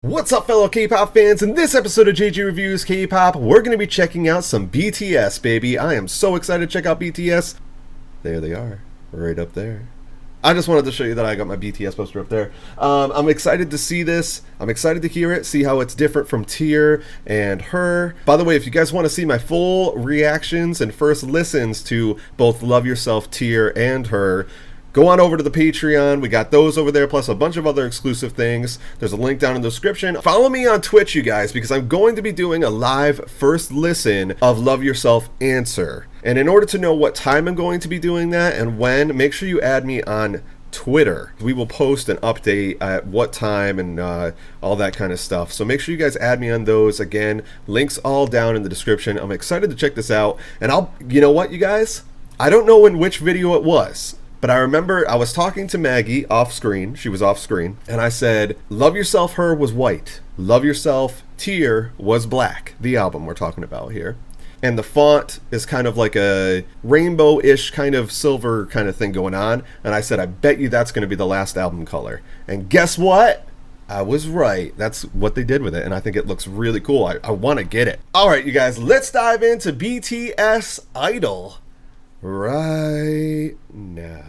What's up, fellow K-pop fans? In this episode of JG Reviews K-pop, we're going to be checking out some BTS, baby. I am so excited to check out BTS. There they are, right up there. I just wanted to show you that I got my BTS poster up there. I'm excited to see this. I'm excited to hear it, see how it's different from Tear and Her. By the way, if you guys want to see my full reactions and first listens to both Love Yourself, Tear, and Her, go on over to the Patreon. We got those over there, plus a bunch of other exclusive things. There's a link down in the description. Follow me on Twitch, you guys, because I'm going to be doing a live first listen of Love Yourself Answer. And in order to know what time I'm going to be doing that and when, make sure you add me on Twitter. We will post an update at what time and all that kind of stuff. So make sure you guys add me on those. Again, links all down in the description. I'm excited to check this out. And you know what, you guys? I don't know in which video it was, but I remember I was talking to Maggie off screen. She was off screen. And I said, Love Yourself, Her was white. Love Yourself, Tear was black. The album we're talking about here. And the font is kind of like a rainbow-ish kind of silver kind of thing going on. And I said, I bet you that's going to be the last album color. And guess what? I was right. That's what they did with it. And I think it looks really cool. I want to get it. All right, you guys, let's dive into BTS Idol right now.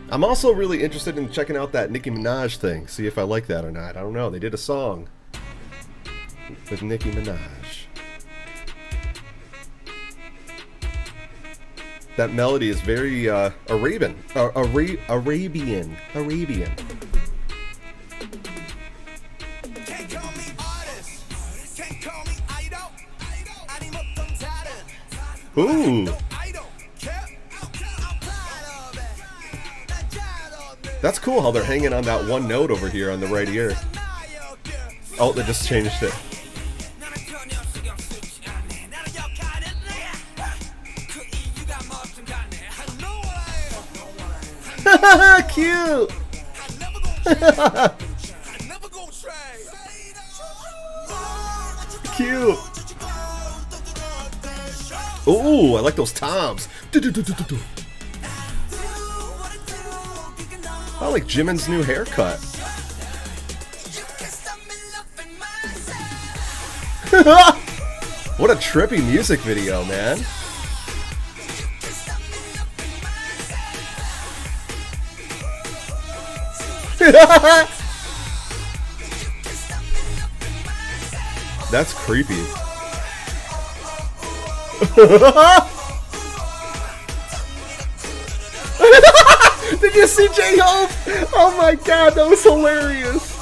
I'm also really interested in checking out that Nicki Minaj thing. See if I like that or not. I don't know. They did a song with Nicki Minaj. That melody is very Arabian. Arabian. Ooh. That's cool how they're hanging on that one note over here on the right ear. Oh, they just changed it. Cute! Cute! Ooh, I like those toms. I like Jimin's new haircut. What a trippy music video, man. That's creepy. Did you see J-Hope? Oh my god, that was hilarious.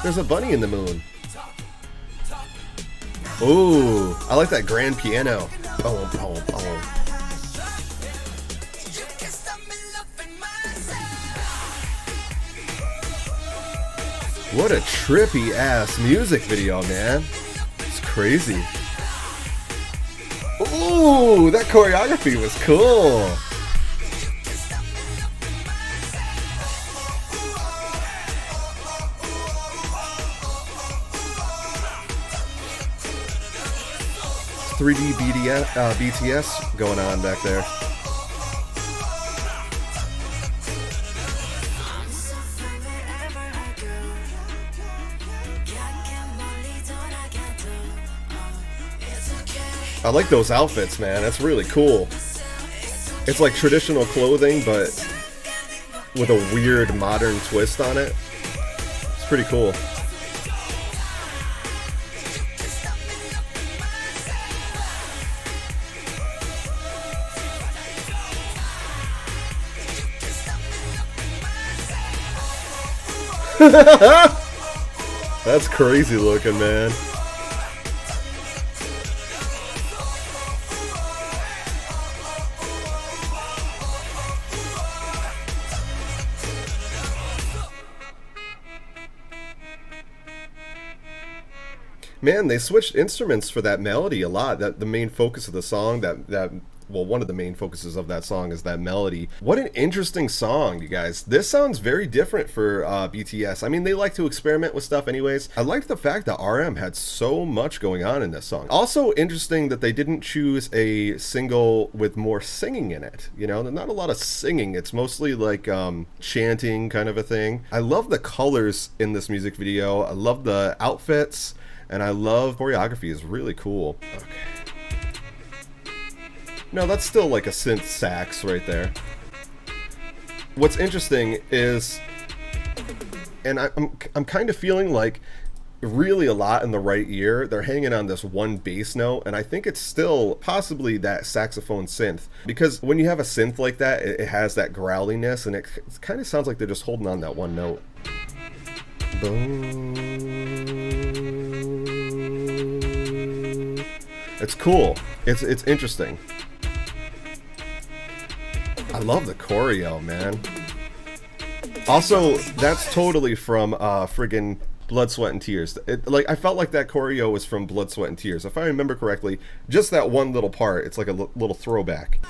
There's a bunny in the moon. Ooh, I like that grand piano. Boom, boom, boom. What a trippy ass music video, man. It's crazy. Ooh, that choreography was cool. 3D BTS going on back there. I like those outfits, man. That's really cool. It's like traditional clothing, but with a weird modern twist on it. It's pretty cool. That's crazy looking, man. Man, they switched instruments for that melody a lot. That the main focus of the song, well, one of the main focuses of that song is that melody. What an interesting song, you guys. This sounds very different for BTS. I mean, they like to experiment with stuff anyways. I liked the fact that RM had so much going on in this song. Also interesting that they didn't choose a single with more singing in it. You know, not a lot of singing. It's mostly like chanting kind of a thing. I love the colors in this music video. I love the outfits, and I love choreography. Is really cool. Okay. No, that's still like a synth sax right there. What's interesting is, and I'm kind of feeling like really a lot in the right ear, they're hanging on this one bass note, and I think it's still possibly that saxophone synth. Because when you have a synth like that, it has that growliness, and it kind of sounds like they're just holding on that one note. Boom. It's cool. It's interesting. I love the choreo, man. Also, that's totally from friggin' Blood, Sweat, and Tears. I felt like that choreo was from Blood, Sweat, and Tears. If I remember correctly, just that one little part, it's like a little throwback.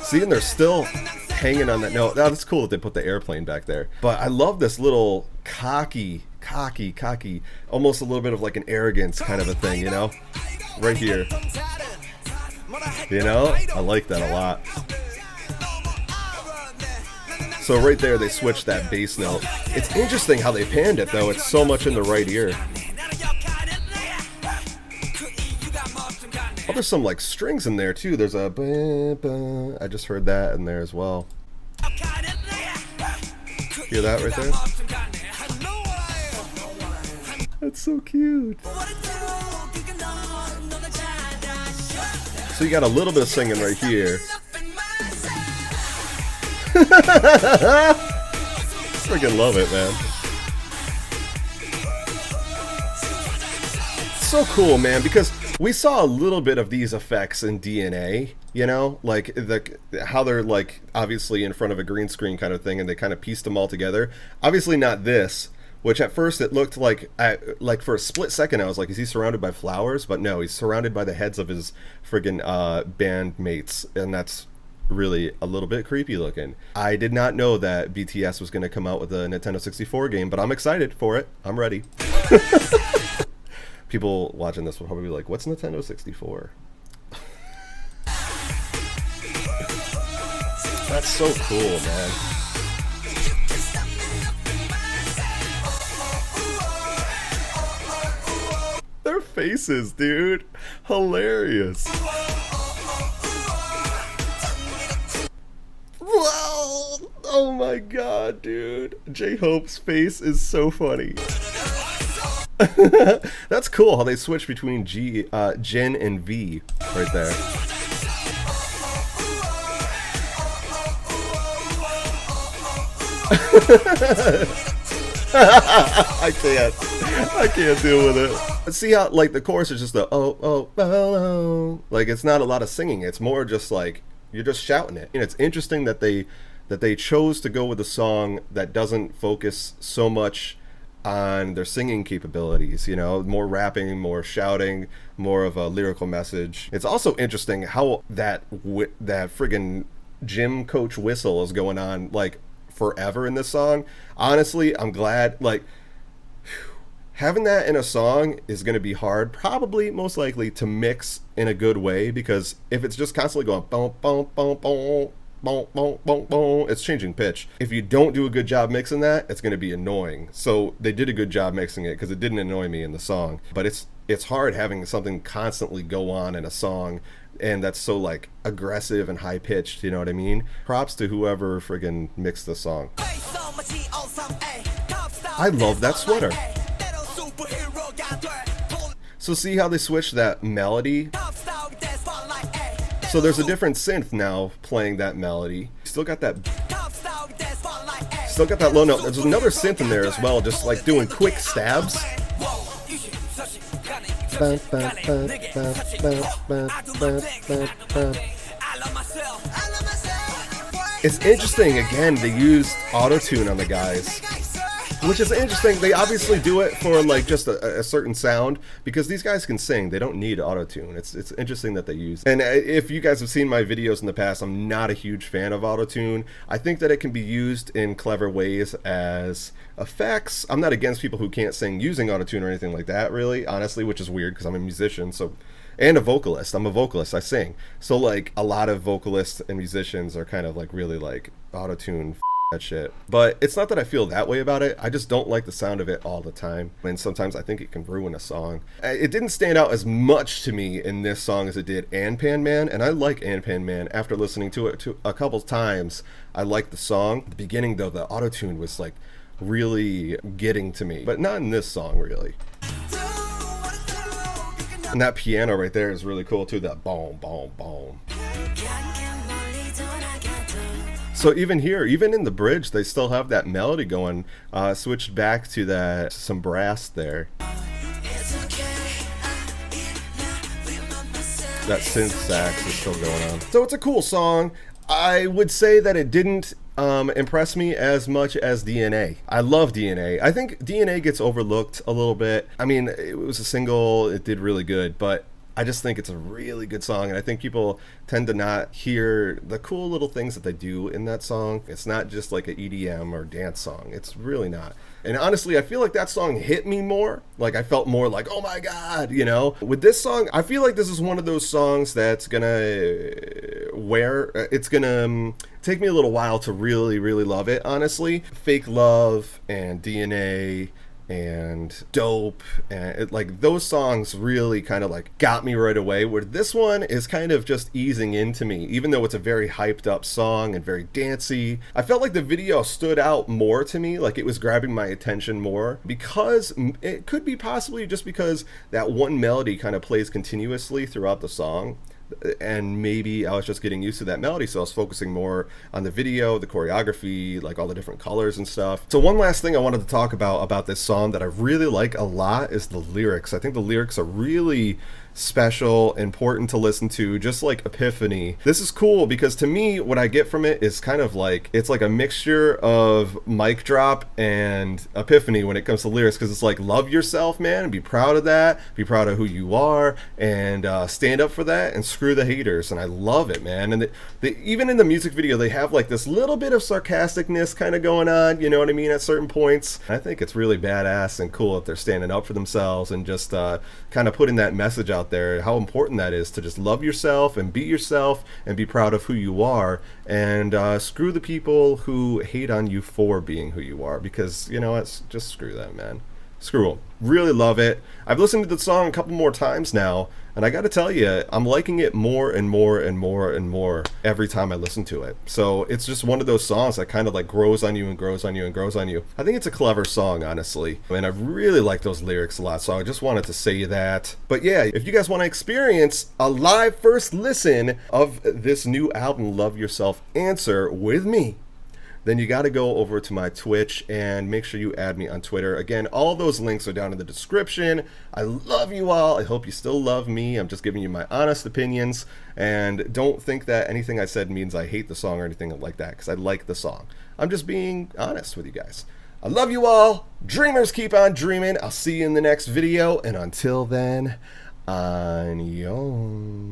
See, and they're still hanging on that note. Oh, that's cool that they put the airplane back there. But I love this little cocky, almost a little bit of like an arrogance kind of a thing, you know? Right here. You know, I like that a lot. So right there, they switched that bass note. It's interesting how they panned it, though. It's so much in the right ear. Oh, there's some like strings in there too. There's a I just heard that in there as well. Hear that right there? That's so cute. So you got a little bit of singing right here. Freaking love it, man. So cool, man, because we saw a little bit of these effects in DNA, you know, like how they're like obviously in front of a green screen kind of thing, and they kind of pieced them all together. Obviously not this, which at first it looked like for a split second I was like, is he surrounded by flowers? But no, he's surrounded by the heads of his friggin' bandmates, and that's really a little bit creepy looking. I did not know that BTS was going to come out with a Nintendo 64 game, but I'm excited for it. I'm ready. People watching this will probably be like, what's Nintendo 64? That's so cool, man. Their faces, dude. Hilarious. Wow. Oh my god, dude. J-Hope's face is so funny. That's cool how they switch between Jin and V right there. I can't deal with it. See how like the chorus is just the oh, like it's not a lot of singing. It's more just like you're just shouting it. And it's interesting that they chose to go with a song that doesn't focus so much on their singing capabilities, you know, more rapping, more shouting, more of a lyrical message. It's also interesting how that friggin' gym coach whistle is going on like forever in this song. Honestly, I'm glad, like, having that in a song is going to be hard, probably most likely to mix in a good way, because if it's just constantly going boom, boom, boom, boom, boom, boom, boom, boom, it's changing pitch. If you don't do a good job mixing that, it's going to be annoying. So they did a good job mixing it because it didn't annoy me in the song. But it's hard having something constantly go on in a song, and that's so like aggressive and high pitched, you know what I mean? Props to whoever friggin' mixed the song. I love that sweater. So see how they switched that melody? So there's a different synth now playing that melody. Still got that low note. There's another synth in there as well, just like doing quick stabs. It's interesting, again, they used auto-tune on the guys. Which is interesting. They obviously do it for like just a certain sound because these guys can sing. They don't need auto-tune. It's interesting that they use it. And if you guys have seen my videos in the past, I'm not a huge fan of auto-tune. I think that it can be used in clever ways as effects. I'm not against people who can't sing using auto-tune or anything like that, really, honestly, which is weird because I'm a musician, so, and a vocalist. I'm a vocalist. I sing. So like a lot of vocalists and musicians are kind of like really like auto-tune that shit. But it's not that I feel that way about it. I just don't like the sound of it all the time. And sometimes I think it can ruin a song. It didn't stand out as much to me in this song as it did Anpan Man. And I like Anpan Man after listening to it a couple times. I like the song. At the beginning though, the auto-tune was like really getting to me. But not in this song really. And that piano right there is really cool too. That boom, boom, boom. So even here, even in the bridge, they still have that melody going. Switched back to that, some brass there. That synth sax is still going on. So it's a cool song. I would say that it didn't impress me as much as DNA. I love DNA. I think DNA gets overlooked a little bit. I mean, it was a single, it did really good, but I just think it's a really good song, and I think people tend to not hear the cool little things that they do in that song. It's not just like an EDM or dance song. It's really not. And honestly, I feel like that song hit me more. Like I felt more like, oh my God, you know? With this song, I feel like this is one of those songs that's gonna take me a little while to really, really love it, honestly. Fake Love and DNA and Dope, and like those songs really kind of like got me right away, where this one is kind of just easing into me, even though it's a very hyped up song and very dancey. I felt like the video stood out more to me, like it was grabbing my attention more, because it could be possibly just because that one melody kind of plays continuously throughout the song. And maybe I was just getting used to that melody, so I was focusing more on the video, the choreography, like all the different colors and stuff. So one last thing I wanted to talk about this song that I really like a lot is the lyrics. I think the lyrics are really special, important to listen to, just like Epiphany. This is cool because to me, what I get from it is kind of like, it's like a mixture of Mic Drop and Epiphany when it comes to lyrics, because it's like, love yourself, man, and be proud of that, be proud of who you are, and stand up for that, and screw the haters. And I love it, man. And even in the music video, they have like this little bit of sarcasticness kind of going on, you know what I mean, at certain points. I think it's really badass and cool that they're standing up for themselves and just kind of putting that message out there, how important that is to just love yourself and be proud of who you are, and screw the people who hate on you for being who you are, because you know what, just screw them, man. Screw them. Really love it. I've listened to the song a couple more times now, and I gotta tell you, I'm liking it more and more and more and more every time I listen to it. So it's just one of those songs that kind of like grows on you and grows on you and grows on you. I think it's a clever song, honestly, and I really like those lyrics a lot, so I just wanted to say that. But yeah, if you guys want to experience a live first listen of this new album, Love Yourself Answer, with me, then you got to go over to my Twitch and make sure you add me on Twitter. Again, all those links are down in the description. I love you all. I hope you still love me. I'm just giving you my honest opinions. And don't think that anything I said means I hate the song or anything like that, because I like the song. I'm just being honest with you guys. I love you all. Dreamers, keep on dreaming. I'll see you in the next video. And until then, annyeong.